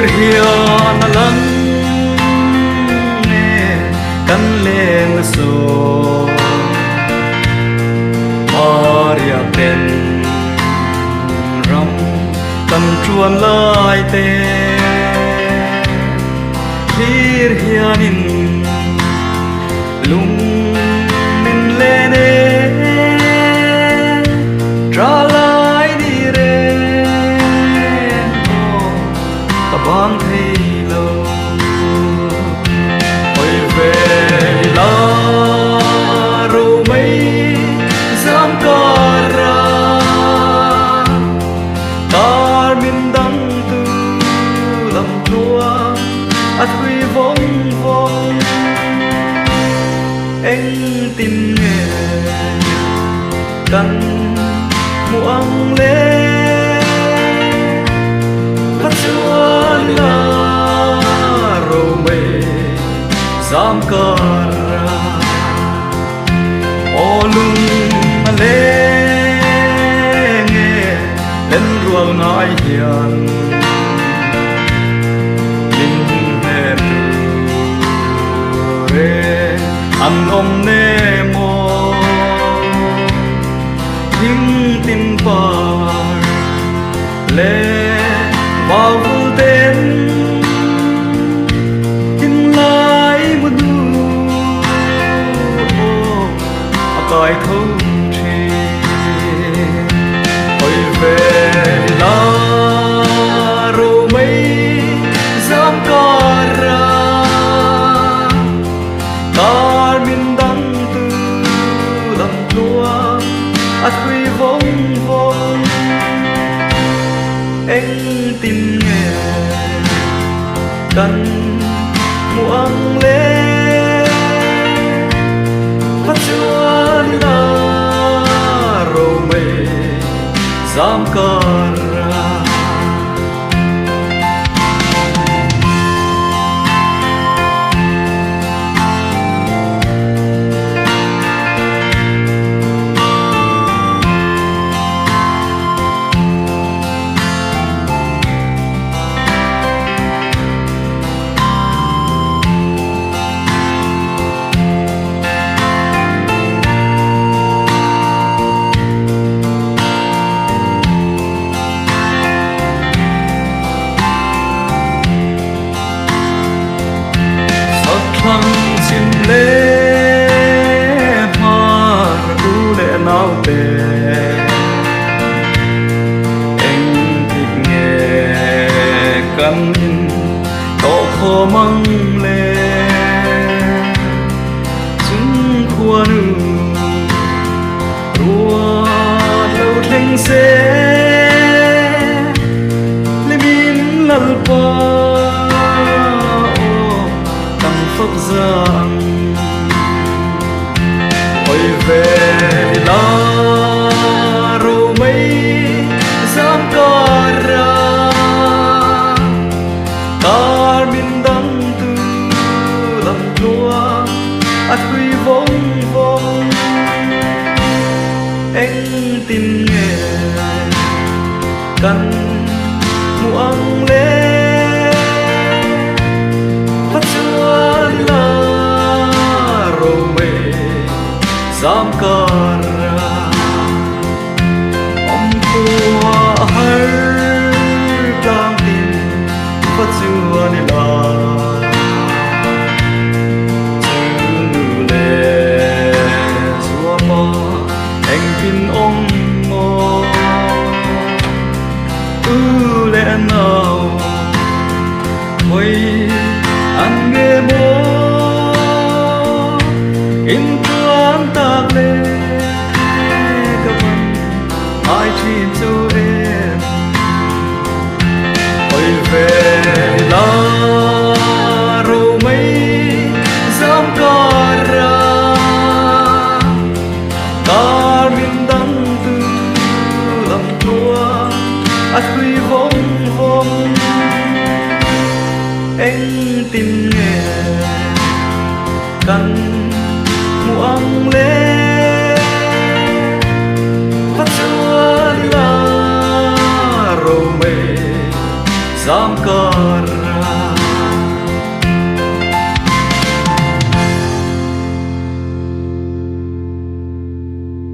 hiền lắng nghe căn lên số Maria tên rắm căn chuan lại tên hiền lung min lên trả lại đi ren ta ban thấy lâu hồi về la rồi mấy dám ca ra ta min đắng từ lòng tua ắt huy vong vong anh tin nghe căn muang le phát chuan la rồi mê dám ca ra o lung mà le nghe lên ruộng ngài hiền linh hẹp re ăn om nê mô những tin par lệ vào vô tên tin lại một nu cõi thâu tri hồi về la rồi mấy dám ca ra ta min đắng từ lòng tua ắt huy vong vong anh tin nghe căn muang le phát chuan la rồi mê dám ca ra thăng chim lê hoa u lệ nào tề anh thích nghe căn in có khó măng lê chúng khua nữ rùa lâu thanh xế lê min lal pa phật giang hồi về la rồi mấy dám ca ra ta min đắng từ lòng tua ắt huy vong vong anh tin nghe căn muang le dám ca ra ông tua har đang tin phát chuan la chữ lệ xua pa anh tin ông mô lệ nào thôi anh nghe mô in ta lê cả vần ai chim cho em hồi về la rồi mấy dám ca ra ta min đắng từ lòng tua ắt huy vong vong anh tin nghe căn muang le phát chuan la rồi mê dám cờ